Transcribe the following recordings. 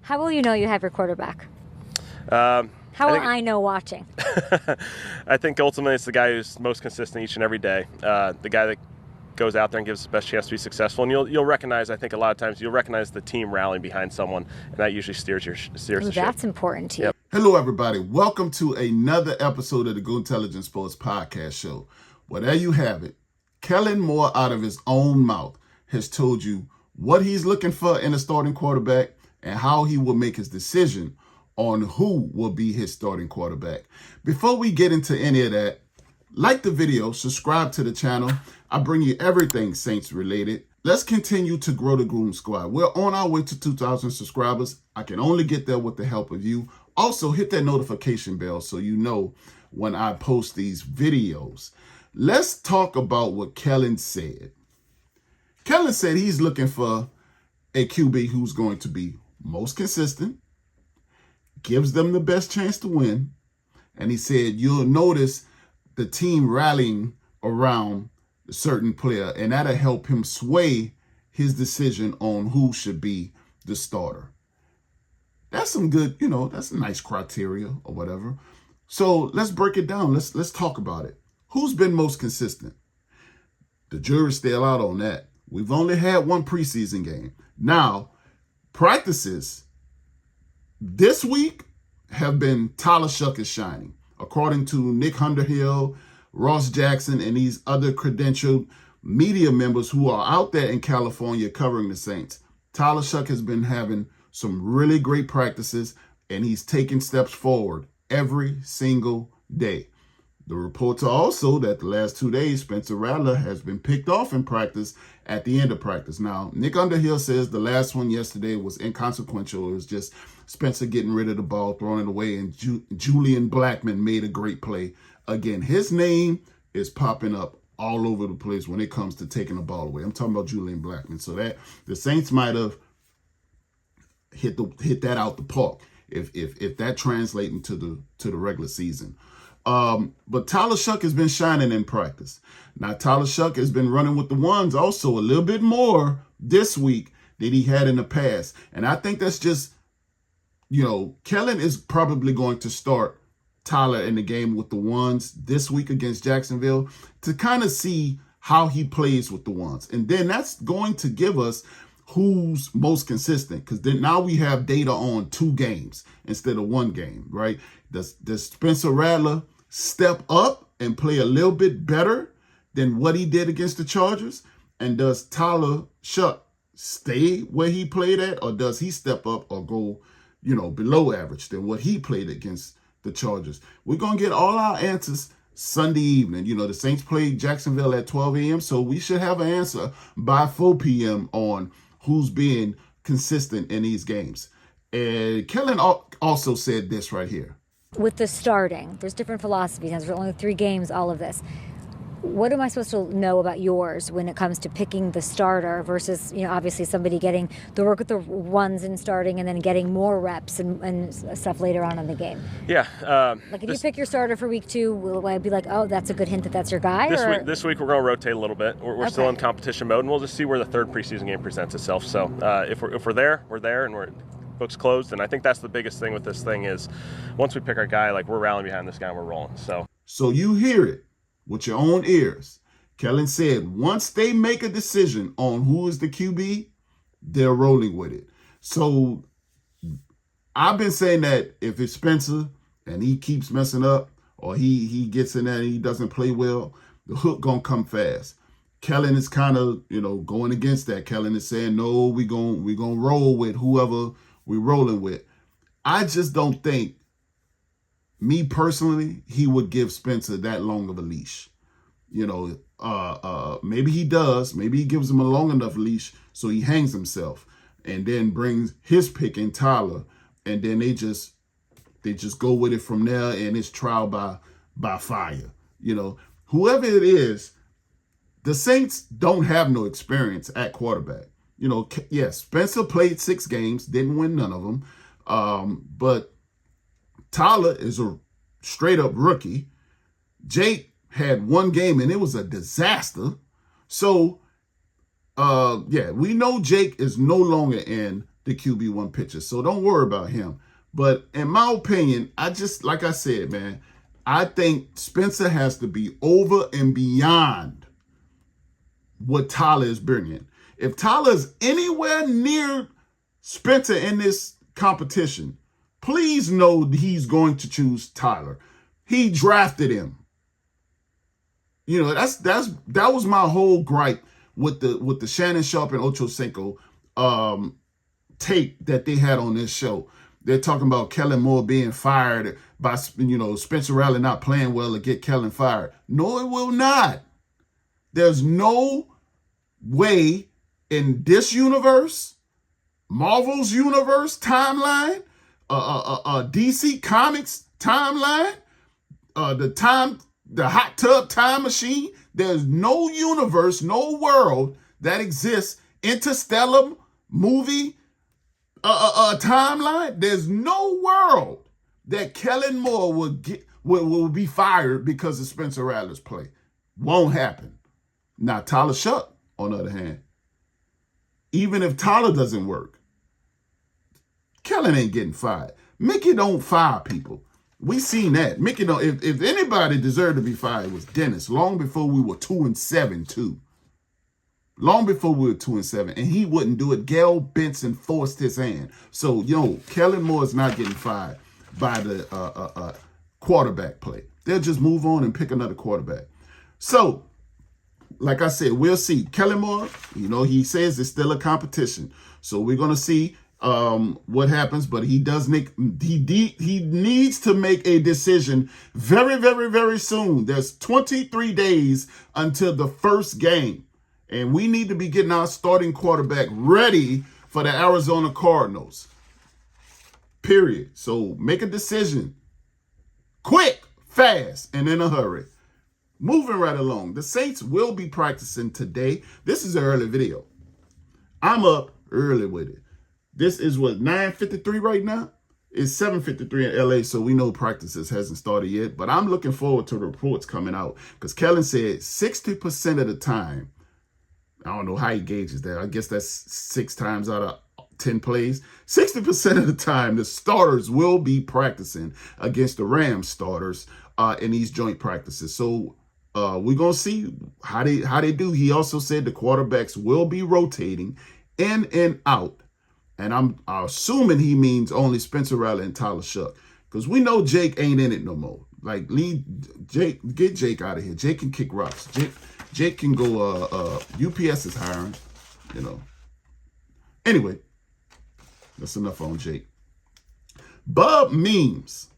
How will you know you have your quarterback? How will I know watching? I think ultimately it's the guy who's most consistent each and every day. The guy that goes out there and gives the best chance to be successful. And you'll recognize, I think a lot of times, you'll recognize the team rallying behind someone, and that usually steers the ship. That's important to you. Yep. Hello, everybody. Welcome to another episode of the Go Intelligence Sports Podcast Show. Well, there you have it. Kellen Moore, out of his own mouth, has told you what he's looking for in a starting quarterback and how he will make his decision on who will be his starting quarterback. Before we get into any of that, like the video, subscribe to the channel. I bring you everything Saints related. Let's continue to grow the Groom Squad. We're on our way to 2,000 subscribers. I can only get there with the help of you. Also, hit that notification bell so you know when I post these videos. Let's talk about what Kellen said. Kellen said he's looking for a QB who's going to be most consistent, gives them the best chance to win, and he said you'll notice the team rallying around a certain player, and that'll help him sway his decision on who should be the starter. That's some good, that's a nice criteria or whatever. So let's break it down. Let's talk about it. Who's been most consistent? The jury's still out on that. We've only had one preseason game. Now, practices this week have been Tyler Shuck is shining. According to Nick Underhill, Ross Jackson, and these other credentialed media members who are out there in California covering the Saints, Tyler Shuck has been having some really great practices, and he's taking steps forward every single day. The reports are also that the last 2 days, Spencer Rattler has been picked off in practice at the end of practice. Now, Nick Underhill says the last one yesterday was inconsequential. It was just Spencer getting rid of the ball, throwing it away, and Julian Blackmon made a great play. Again, his name is popping up all over the place when it comes to taking the ball away. I'm talking about Julian Blackmon. So that the Saints might have hit that out the park if that translates into the regular season. But Tyler Shuck has been shining in practice. Now, Tyler Shuck has been running with the ones also a little bit more this week than he had in the past. And I think that's just, Kellen is probably going to start Tyler in the game with the ones this week against Jacksonville to kind of see how he plays with the ones. And then that's going to give us who's most consistent, because then now we have data on 2 games instead of 1 game, right? Does Spencer Rattler step up and play a little bit better than what he did against the Chargers? And does Tyler Shuck stay where he played at, or does he step up or go, below average than what he played against the Chargers? We're going to get all our answers Sunday evening. The Saints played Jacksonville at 12 a.m., so we should have an answer by 4 p.m. on who's being consistent in these games. And Kellen also said this right here. With the starting, there's different philosophies. There's only 3 games, all of this. What am I supposed to know about yours when it comes to picking the starter versus, obviously somebody getting the work with the ones and starting and then getting more reps and stuff later on in the game? Yeah. If you pick your starter for week 2, will I be like, oh, that's a good hint that that's your guy? This week we're going to rotate a little bit. We're still in competition mode, and we'll just see where the 3rd preseason game presents itself. So if we're there, we're there, and we're books closed. And I think that's the biggest thing with this thing is once we pick our guy, we're rallying behind this guy and we're rolling. So you hear it with your own ears. Kellen said once they make a decision on who is the QB, they're rolling with it. So I've been saying that if it's Spencer and he keeps messing up, or he gets in there and he doesn't play well, the hook gonna come fast. Kellen is kind of, going against that. Kellen is saying, no, we gonna roll with whoever we're rolling with. I just don't think, me personally, he would give Spencer that long of a leash. Maybe he does. Maybe he gives him a long enough leash so he hangs himself and then brings his pick in Tyler, and then they just go with it from there, and it's trial by fire. Whoever it is, the Saints don't have no experience at quarterback. Yes, Spencer played 6 games, didn't win none of them. But Tyler is a straight up rookie. Jake had 1 game and it was a disaster. So, we know Jake is no longer in the QB1 pitcher. So don't worry about him. But in my opinion, like I said, man, I think Spencer has to be over and beyond what Tyler is bringing. If Tyler is anywhere near Spencer in this competition, please know he's going to choose Tyler. He drafted him. You know, that was my whole gripe with the Shannon Sharp and Ocho Cinco tape that they had on this show. They're talking about Kellen Moore being fired by, Spencer Rattler not playing well to get Kellen fired. No, it will not. There's no way in this universe, Marvel's universe timeline, DC Comics timeline, the hot tub time machine. There's no universe, no world that exists, interstellar movie timeline. There's no world that Kellen Moore will be fired because of Spencer Rattler's play. Won't happen. Now, Tyler Shuck, on the other hand, even if Tyler doesn't work, Kellen ain't getting fired. Mickey don't fire people. We seen that. Mickey don't. If anybody deserved to be fired, it was Dennis. Long before we were 2-7 too. Long before we were 2-7, and he wouldn't do it. Gail Benson forced his hand. So Kellen Moore is not getting fired by the quarterback play. They'll just move on and pick another quarterback. So, like I said, we'll see. Kellen Moore, he says it's still a competition. So we're gonna see what happens, but he needs to make a decision very, very, very soon. There's 23 days until the first game, and we need to be getting our starting quarterback ready for the Arizona Cardinals. Period. So make a decision quick, fast, and in a hurry. Moving right along, the Saints will be practicing today. This is an early video. I'm up early with it. This is 9:53 right now? It's 7:53 in LA, so we know practices hasn't started yet. But I'm looking forward to the reports coming out because Kellen said 60% of the time, I don't know how he gauges that. I guess that's 6 times out of 10 plays. 60% of the time, the starters will be practicing against the Rams starters in these joint practices. So we're going to see how they do. He also said the quarterbacks will be rotating in and out. And I'm assuming he means only Spencer Rattler and Tyler Shuck. Because we know Jake ain't in it no more. Like, get Jake out of here. Jake can kick rocks. Jake can go, UPS is hiring, Anyway, that's enough on Jake. Bub Memes,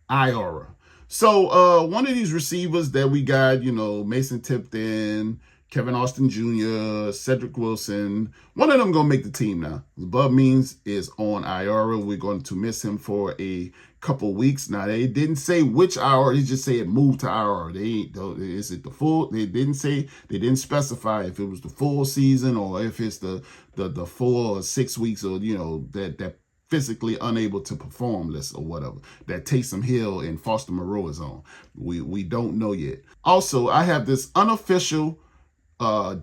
IRA. So one of these receivers that we got, Mason Tipton, Kevin Austin Jr., Cedric Wilson, one of them going to make the team now. Bub Memes is on IRA. We're going to miss him for a couple weeks. Now, they didn't say which IRA. They just say it moved to IRA. Is it the full? They didn't specify if it was the full season or if it's the 4 or 6 weeks or, that physically unable to perform list or whatever that Taysom Hill and Foster Moreau is on. We don't know yet. Also, I have this unofficial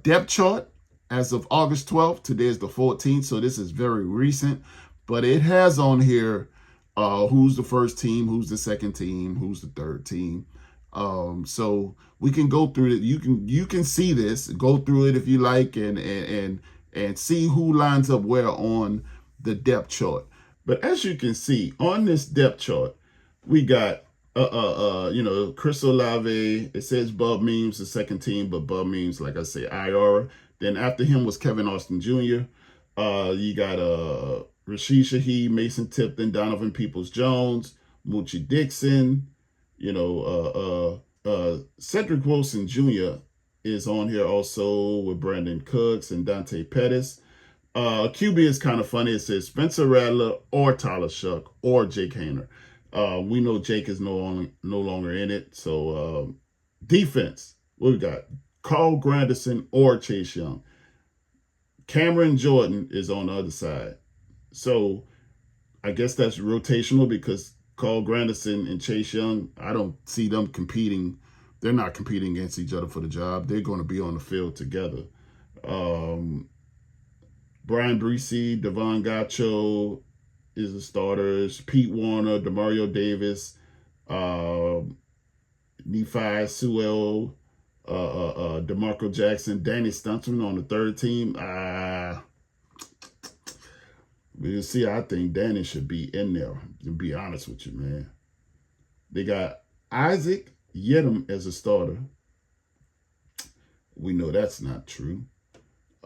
depth chart as of August 12th. Today is the 14th, so this is very recent. But it has on here who's the first team, who's the second team, who's the third team. So we can go through it. You can see this. Go through it if you like and see who lines up where on the depth chart. But as you can see on this depth chart, we got Chris Olave. It says Bub Memes, the second team, but Bub Memes, like I say, IR. Then after him was Kevin Austin Jr. You got Rashid Shaheed, Mason Tipton, Donovan Peoples-Jones, Moochie Dixon. Cedric Wilson Jr. is on here also with Brandon Cooks and Dante Pettis. QB is kind of funny. It says Spencer Rattler or Tyler Shuck or Jake Haener. We know Jake is no longer in it. So defense, what we got? Carl Granderson or Chase Young. Cameron Jordan is on the other side. So I guess that's rotational because Carl Granderson and Chase Young, I don't see them competing. They're not competing against each other for the job. They're going to be on the field together. Brian Breesy, Devon Gacho is the starters. Pete Warner, Demario Davis, Nephi Sewell, DeMarco Jackson, Danny Stuntman on the third team. We'll see. I think Danny should be in there, to be honest with you, man. They got Isaac Yedem as a starter. We know that's not true.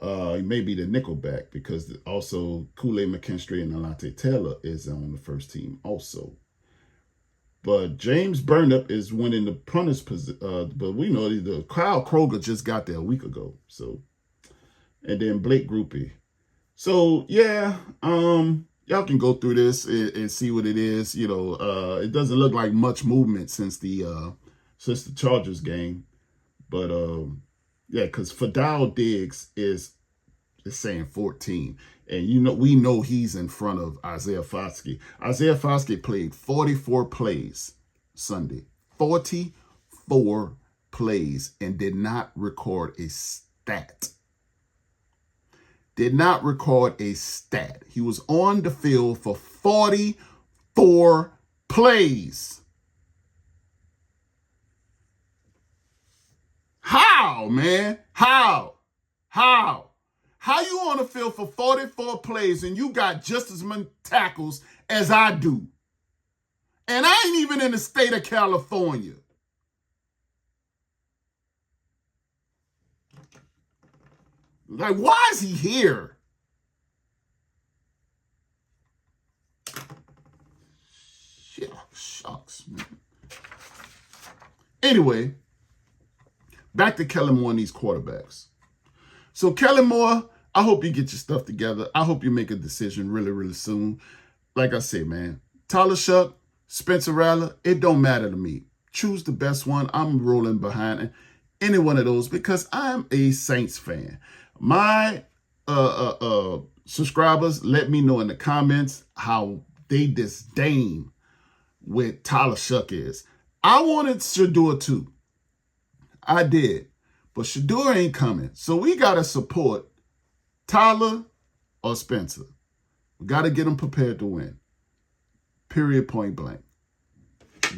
He may be the nickelback because also Kool-Aid McKinstry and Alante Taylor is on the first team also. But James Burnup is winning the punter's position. But we know the Kyle Kroger just got there a week ago. So, and then Blake Groupie. So yeah, y'all can go through this and see what it is. You know, it doesn't look like much movement since the Chargers game, but yeah, because Fadal Diggs is saying 14, and we know he's in front of Isaiah Foskey. Isaiah Foskey played 44 plays Sunday, 44 plays, and did not record a stat. Did not record a stat. He was on the field for 44 plays. How, man? How? How you on the field for 44 plays and you got just as many tackles as I do? And I ain't even in the state of California. Like, why is he here? Yeah, shucks, man. Anyway, back to Kellen Moore and these quarterbacks. So Kellen Moore, I hope you get your stuff together. I hope you make a decision really, really soon. Like I said, man, Tyler Shuck, Spencer Rattler, it don't matter to me. Choose the best one. I'm rolling behind any one of those because I'm a Saints fan. My subscribers, let me know in the comments how they disdain what Tyler Shuck is. I wanted Shador too. I did. But Shador ain't coming. So we got to support Tyler or Spencer. We got to get them prepared to win. Period, point blank.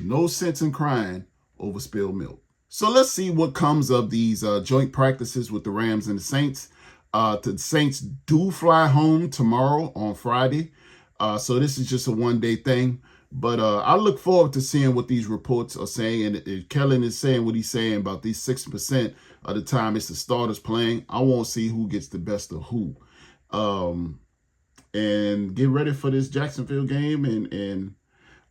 No sense in crying over spilled milk. So let's see what comes of these joint practices with the Rams and the Saints. The Saints do fly home tomorrow on Friday. So this is just a one-day thing. But I look forward to seeing what these reports are saying. And if Kellen is saying what he's saying about these 6% of the time it's the starters playing, I want to see who gets the best of who. And get ready for this Jacksonville game. And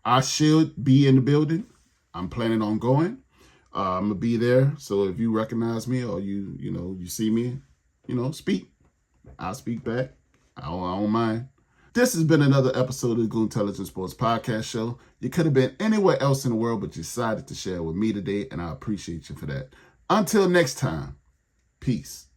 I should be in the building. I'm planning on going. I'm going to be there. So if you recognize me or you see me, speak. I'll speak back. I don't mind. This has been another episode of the Goon Intelligence Sports Podcast Show. You could have been anywhere else in the world, but you decided to share with me today, and I appreciate you for that. Until next time, peace.